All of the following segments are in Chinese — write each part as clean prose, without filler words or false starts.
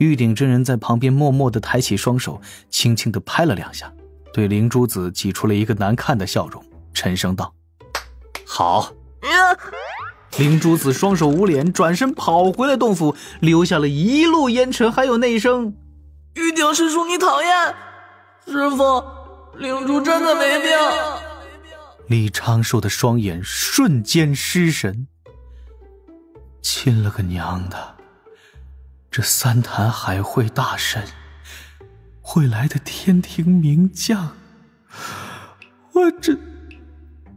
玉鼎真人在旁边默默地抬起双手，轻轻地拍了2下，对灵珠子挤出了一个难看的笑容，沉声道：好。灵珠子双手捂脸，转身跑回了洞府，留下了一路烟尘，还有那声：玉鼎师叔你讨厌。师父，灵珠真的没病。李长寿的双眼瞬间失神，亲了个娘的，这三坛海会大神会来的天庭名将，我这……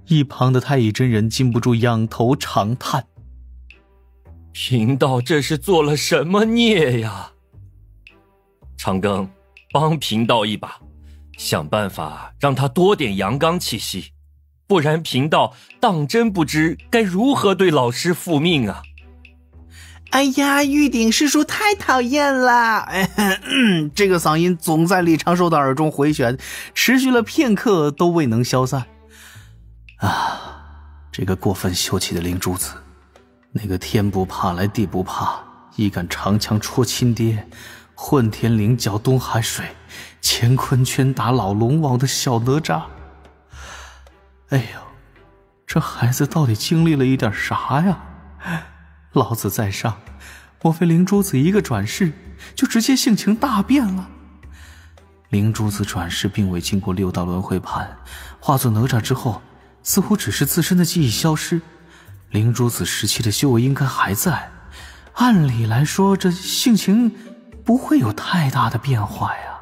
一旁的太乙真人禁不住仰头长叹：贫道这是做了什么孽呀？长庚，帮贫道一把，想办法让他多点阳刚气息，不然贫道当真不知该如何对老师复命啊！哎呀，玉鼎师叔太讨厌了！这个嗓音总在李长寿的耳中回旋，持续了片刻都未能消散。这个过分秀气的灵珠子，那个天不怕来地不怕，一杆长枪戳亲爹，混天绫搅东海水，乾坤圈打老龙王的小哪吒。哎呦，这孩子到底经历了一点啥呀？老子在上，莫非灵珠子一个转世就直接性情大变了？灵珠子转世并未经过6道轮回盘，化作哪吒之后似乎只是自身的记忆消失，灵珠子时期的修为应该还在，按理来说这性情不会有太大的变化呀。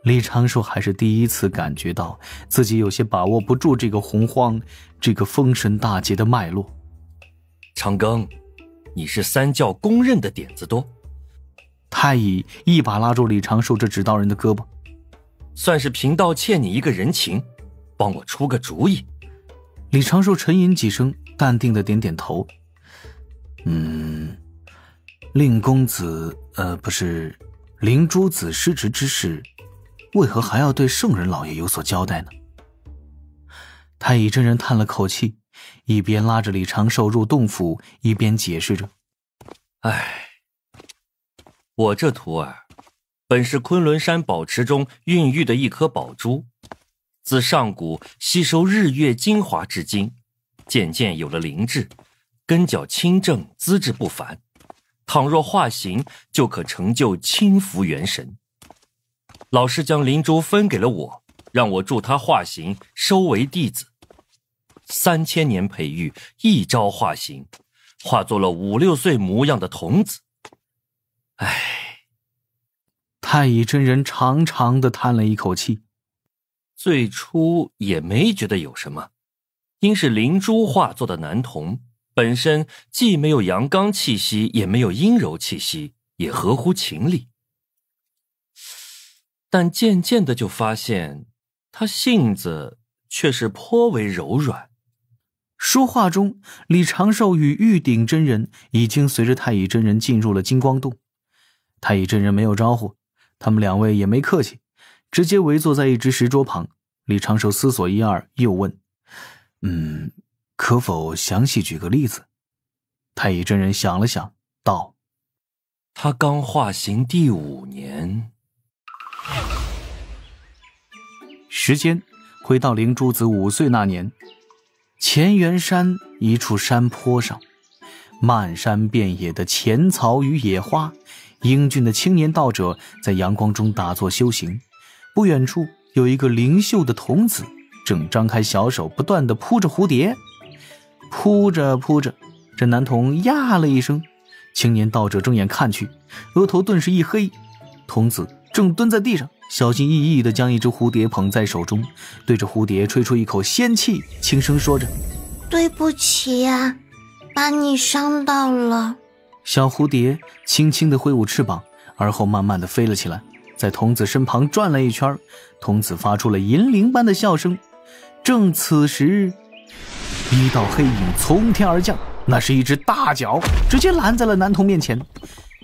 李长寿还是第一次感觉到自己有些把握不住这个洪荒，这个封神大劫的脉络。长庚，你是三教公认的点子多。太乙一把拉住李长寿这指导人的胳膊，算是贫道欠你一个人情，帮我出个主意。李长寿沉吟几声，淡定的点点头。令公子不是灵珠子失职之事，为何还要对圣人老爷有所交代呢？太乙真人叹了口气，一边拉着李长寿入洞府，一边解释着：我这徒儿本是昆仑山宝池中孕育的一颗宝珠，自上古吸收日月精华至今，渐渐有了灵智，根脚清正，资质不凡，倘若化形，就可成就轻浮元神。老师将灵珠分给了我，让我助他化形，收为弟子。3000年培育，一朝化形，化作了5、6岁模样的童子。太乙真人长长的叹了一口气。最初也没觉得有什么，因是灵珠化作的男童，本身既没有阳刚气息，也没有阴柔气息，也合乎情理。但渐渐的就发现，他性子却是颇为柔软。说话中，李长寿与玉鼎真人已经随着太乙真人进入了金光洞。太乙真人没有招呼，他们2位也没客气，直接围坐在一只石桌旁。李长寿思索一二，又问：可否详细举个例子？太乙真人想了想，道：他刚化形第5年。时间回到灵珠子5岁那年，乾元山一处山坡上，漫山遍野的浅草与野花，英俊的青年道者在阳光中打坐修行。不远处有一个灵秀的童子，正张开小手不断地扑着蝴蝶。扑着扑着，这男童呀了一声，青年道者睁眼看去，额头顿时一黑，童子正蹲在地上，小心翼翼地将一只蝴蝶捧在手中，对着蝴蝶吹出一口仙气，轻声说着：对不起呀，把你伤到了。小蝴蝶轻轻地挥舞翅膀，而后慢慢地飞了起来，在童子身旁转了一圈，童子发出了银铃般的笑声。正此时，一道黑影从天而降，那是一只大脚，直接拦在了男童面前。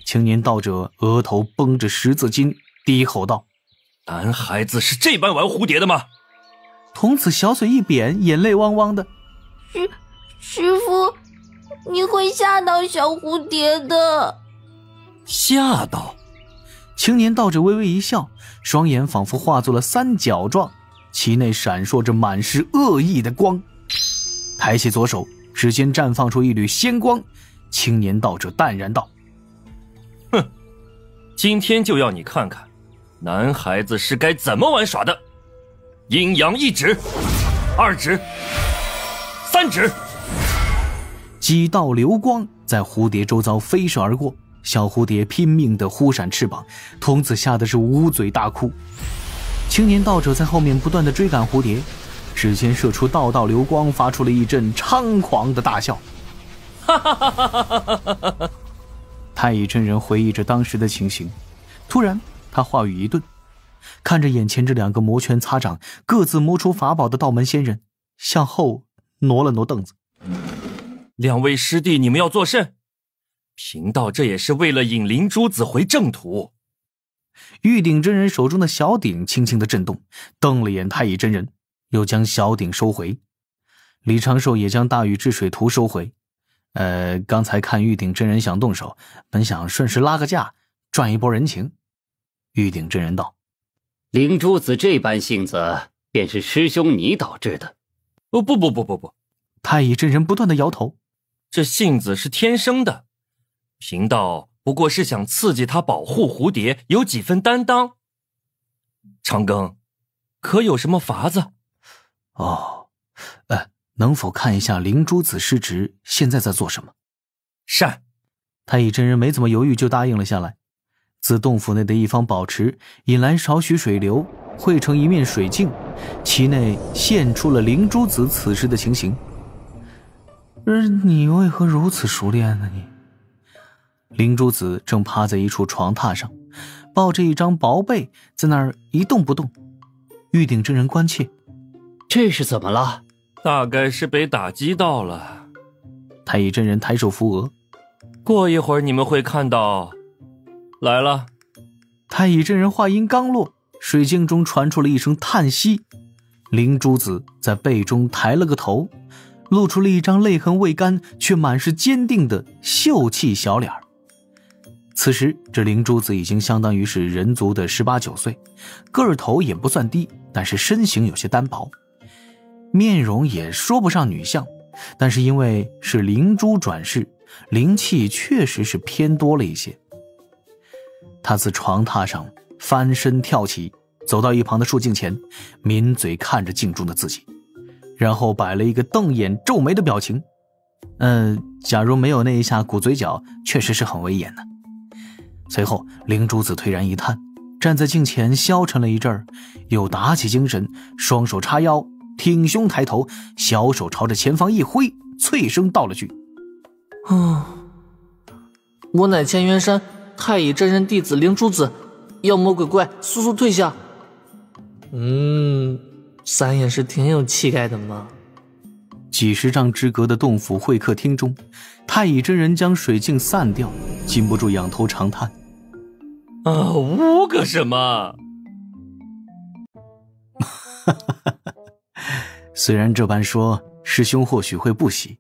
青年道者额头绷着10字巾，低吼道：男孩子是这般玩蝴蝶的吗？童子小嘴一扁，眼泪汪汪的：师父，你会吓到小蝴蝶的。吓到。青年道者微微一笑，双眼仿佛化作了三角状，其内闪烁着满是恶意的光。抬起左手，指尖绽放出一缕仙光。青年道者淡然道：哼，今天就要你看看男孩子是该怎么玩耍的。阴阳一指，2指，3指。几道流光在蝴蝶周遭飞射而过，小蝴蝶拼命地忽闪翅膀，童子吓得是捂嘴大哭。青年道者在后面不断地追赶蝴蝶，指尖射出道道流光，发出了一阵猖狂的大笑。哈哈哈哈哈哈！太乙真人回忆着当时的情形，突然他话语一顿，看着眼前这2个摩拳擦掌、各自摸出法宝的道门仙人，向后挪了挪凳子。2位师弟，你们要作甚？贫道这也是为了引灵珠子回正途。玉鼎真人手中的小鼎轻轻地震动，瞪了眼太乙真人，又将小鼎收回。李长寿也将大禹治水图收回。刚才看玉鼎真人想动手，本想顺势拉个架，赚一波人情。玉鼎真人道：灵珠子这般性子，便是师兄你导致的。不，太乙真人不断地摇头，这性子是天生的，贫道不过是想刺激他保护蝴蝶，有几分担当。长庚，可有什么法子？能否看一下灵珠子师侄现在在做什么？善。太乙真人没怎么犹豫就答应了下来。自洞府内的一方宝池引来少许水流，汇成一面水镜，其内现出了灵珠子此时的情形。你为何如此熟练呢？你？灵珠子正趴在一处床榻上，抱着一张薄被，在那儿一动不动。玉鼎真人关切：这是怎么了？大概是被打击到了。太乙真人抬手扶额：过一会儿你们会看到。来了。太乙真人话音刚落，水镜中传出了一声叹息。灵珠子在被中抬了个头，露出了一张泪痕未干却满是坚定的秀气小脸。此时这灵珠子已经相当于是人族的18、19岁，个头也不算低，但是身形有些单薄，面容也说不上女相，但是因为是灵珠转世，灵气确实是偏多了一些。他自床榻上翻身跳起，走到一旁的树镜前，抿嘴看着镜中的自己，然后摆了一个瞪眼皱眉的表情。假如没有那一下鼓嘴角，确实是很威严的。随后灵珠子颓然一叹，站在镜前消沉了一阵儿，又打起精神，双手叉腰，挺胸抬头，小手朝着前方一挥，脆声道了句：我乃乾元山太乙真人弟子灵珠子，妖魔鬼怪速速退下。咱也是挺有气概的嘛。几十丈之隔的洞府会客厅中，太乙真人将水镜散掉，禁不住仰头长叹：呜个什么？虽然这般说，师兄或许会不喜，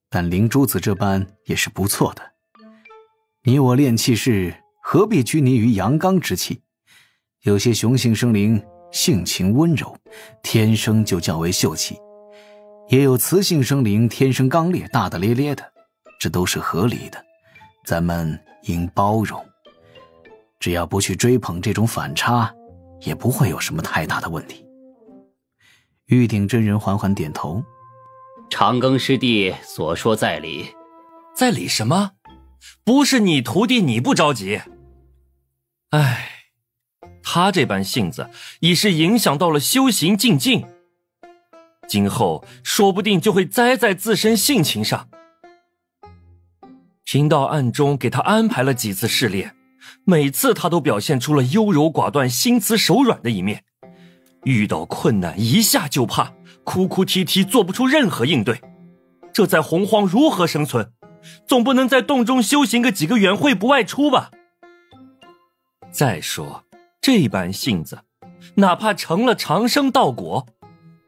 但灵珠子这般也是不错的。你我练气势，何必拘泥于阳刚之气？有些雄性生灵性情温柔，天生就较为秀气，也有雌性生灵天生刚烈，大大咧咧的，这都是合理的，咱们应包容。只要不去追捧这种反差，也不会有什么太大的问题。玉鼎真人缓缓点头：长庚师弟所说在理。在理什么？不是你徒弟你不着急。他这般性子已是影响到了修行进境，今后说不定就会栽在自身性情上。贫道暗中给他安排了几次试炼，每次他都表现出了优柔寡断、心慈手软的一面，遇到困难一下就怕，哭哭啼啼，做不出任何应对。这在洪荒如何生存？总不能在洞中修行个几个元会不外出吧？再说这般性子，哪怕成了长生道果，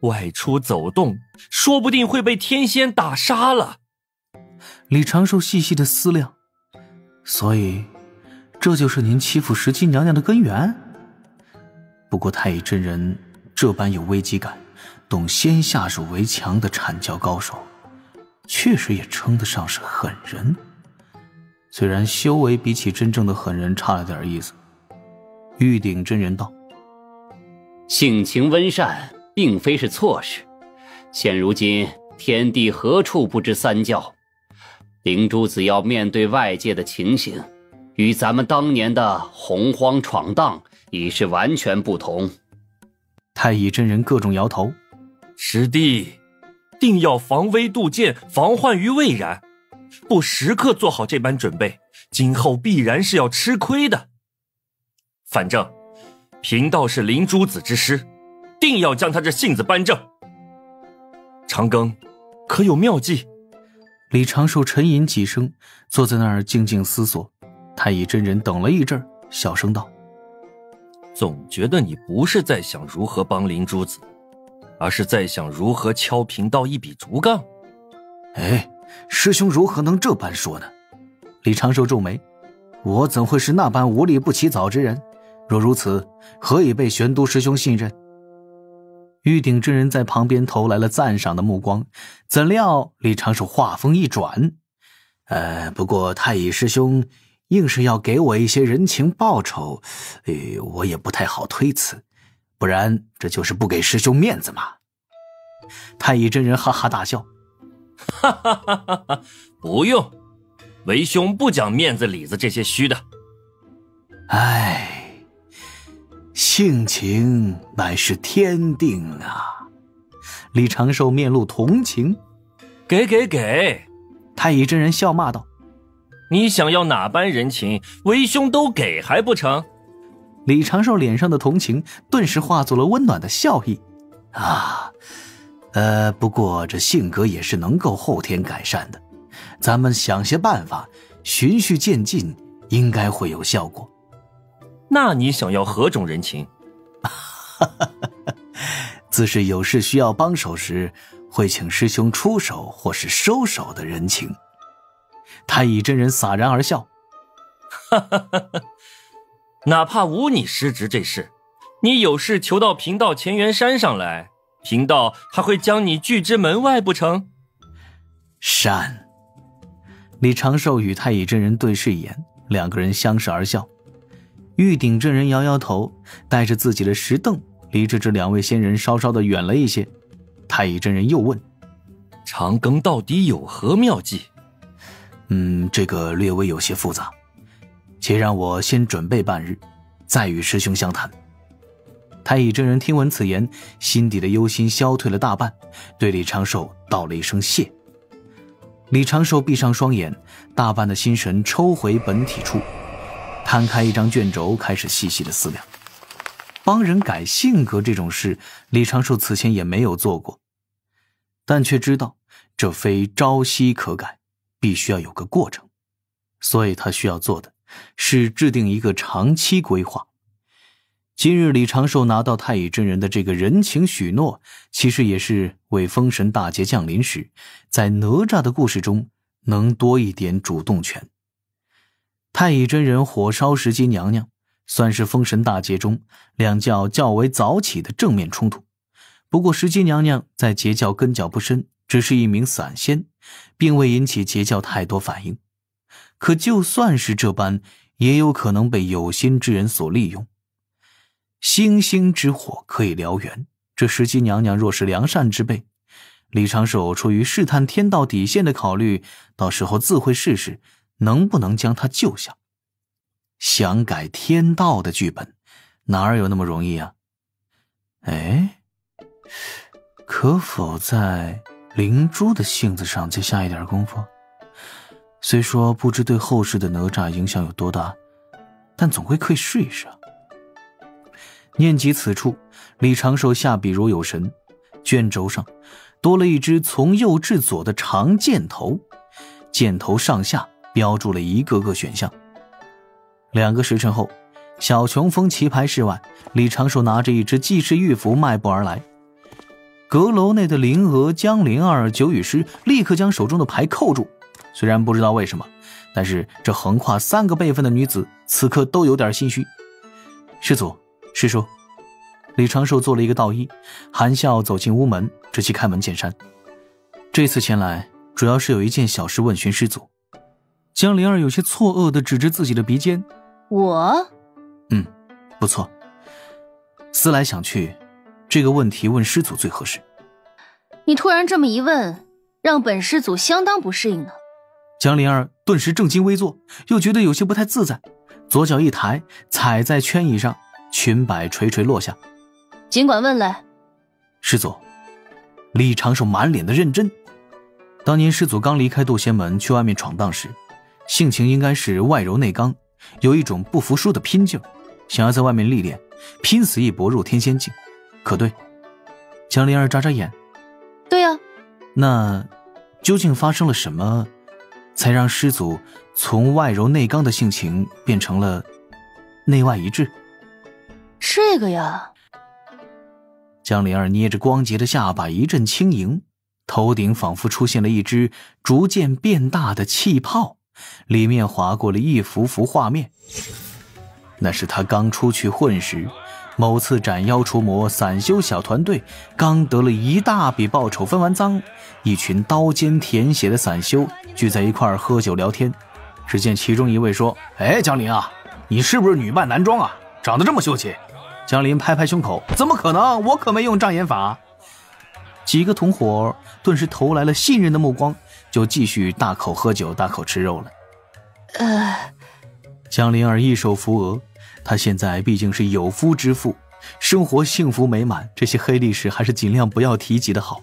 外出走动说不定会被天仙打杀了。李长寿细细的思量，所以这就是您欺负石矶娘娘的根源？不过太乙真人这般有危机感，懂先下手为强的阐教高手，确实也称得上是狠人。虽然修为比起真正的狠人差了点意思。玉鼎真人道：性情温善并非是错事，现如今天地何处不知三教，灵珠子要面对外界的情形，与咱们当年的洪荒闯荡已是完全不同。太乙真人各种摇头：师弟，定要防微杜渐，防患于未然，不时刻做好这般准备，今后必然是要吃亏的。反正贫道是灵珠子之师，定要将他这性子扳正。长庚可有妙计？李长寿沉吟几声，坐在那儿静静思索。太乙真人等了一阵，小声道：总觉得你不是在想如何帮灵珠子，而是在想如何敲贫道一笔竹杠。哎，师兄如何能这般说呢？李长寿皱眉：我怎会是那般无利不起早之人？若如此，何以被玄都师兄信任？玉鼎真人在旁边投来了赞赏的目光，怎料李长寿话锋一转：不过太乙师兄硬是要给我一些人情报酬，我也不太好推辞，不然这就是不给师兄面子嘛。太乙真人哈哈大笑：哈哈哈哈，不用，为兄不讲面子里子这些虚的。唉，性情乃是天定啊。李长寿面露同情：给！太乙真人笑骂道：你想要哪般人情，为兄都给还不成？李长寿脸上的同情顿时化作了温暖的笑意：不过这性格也是能够后天改善的，咱们想些办法，循序渐进，应该会有效果。那你想要何种人情？自是有事需要帮手时，会请师兄出手或是收手的人情。太乙真人洒然而笑：哪怕无你师侄这事，你有事求到贫道乾元山上来，贫道还会将你拒之门外不成？善。李长寿与太乙真人对视一眼，两个人相视而笑。玉鼎真人摇摇头，带着自己的石凳离着这两位仙人稍稍的远了一些。太乙真人又问：长庚到底有何妙计？这个略微有些复杂，且让我先准备半日，再与师兄相谈。太乙真人听闻此言，心底的忧心消退了大半，对李长寿道了一声谢。李长寿闭上双眼，大半的心神抽回本体处，摊开一张卷轴，开始细细的思量。帮人改性格这种事，李长寿此前也没有做过，但却知道这非朝夕可改，必须要有个过程，所以他需要做的是制定一个长期规划。今日李长寿拿到太乙真人的这个人情许诺，其实也是为封神大劫降临时，在哪吒的故事中能多一点主动权。太乙真人火烧石矶娘娘，算是封神大劫中两教较为早起的正面冲突。不过石矶娘娘在截教根脚不深，只是一名散仙，并未引起截教太多反应。可就算是这般，也有可能被有心之人所利用。星星之火可以燎原，这石矶娘娘若是良善之辈，李长寿出于试探天道底线的考虑，到时候自会试试能不能将她救下。想改天道的剧本，哪有那么容易啊？可否在灵珠的性子上再下一点功夫？虽说不知对后世的哪吒影响有多大，但总归可以试一试啊。念及此处，李长寿下笔如有神，卷轴上多了一只从右至左的长箭头，箭头上下标注了一个个选项。2个时辰后，小琼峰棋牌室外，李长寿拿着一只济世玉符迈步而来。阁楼内的灵娥、江灵儿、九羽狮立刻将手中的牌扣住，虽然不知道为什么，但是这横跨3个辈分的女子此刻都有点心虚。师祖，师叔。李长寿做了一个道揖，含笑走进屋门，直接开门见山。这次前来主要是有一件小事问询师祖。江灵儿有些错愕地指着自己的鼻尖。我？不错。思来想去，这个问题问师祖最合适。你突然这么一问，让本师祖相当不适应呢。江灵儿顿时正襟危坐，又觉得有些不太自在，左脚一抬，踩在圈椅上，裙摆垂垂落下。尽管问来。师祖。李长寿满脸的认真。当年师祖刚离开渡仙门去外面闯荡时，性情应该是外柔内刚，有一种不服输的拼劲，想要在外面历练，拼死一搏入天仙境，可对？江灵儿眨眨眼。对啊。那究竟发生了什么，才让师祖从外柔内刚的性情变成了内外一致？这个呀。江灵儿捏着光洁的下巴一阵轻盈，头顶仿佛出现了一只逐渐变大的气泡，里面划过了一幅幅画面。那是他刚出去混时，某次斩妖除魔散修小团队刚得了一大笔报酬分完赃，一群刀尖舔血的散修聚在一块儿喝酒聊天。只见其中一位说：江林啊，你是不是女扮男装啊？长得这么秀气。江林拍拍胸口：怎么可能，我可没用障眼法。几个同伙顿时投来了信任的目光，就继续大口喝酒大口吃肉了。江灵儿一手扶额，她现在毕竟是有夫之妇，生活幸福美满，这些黑历史还是尽量不要提及的好。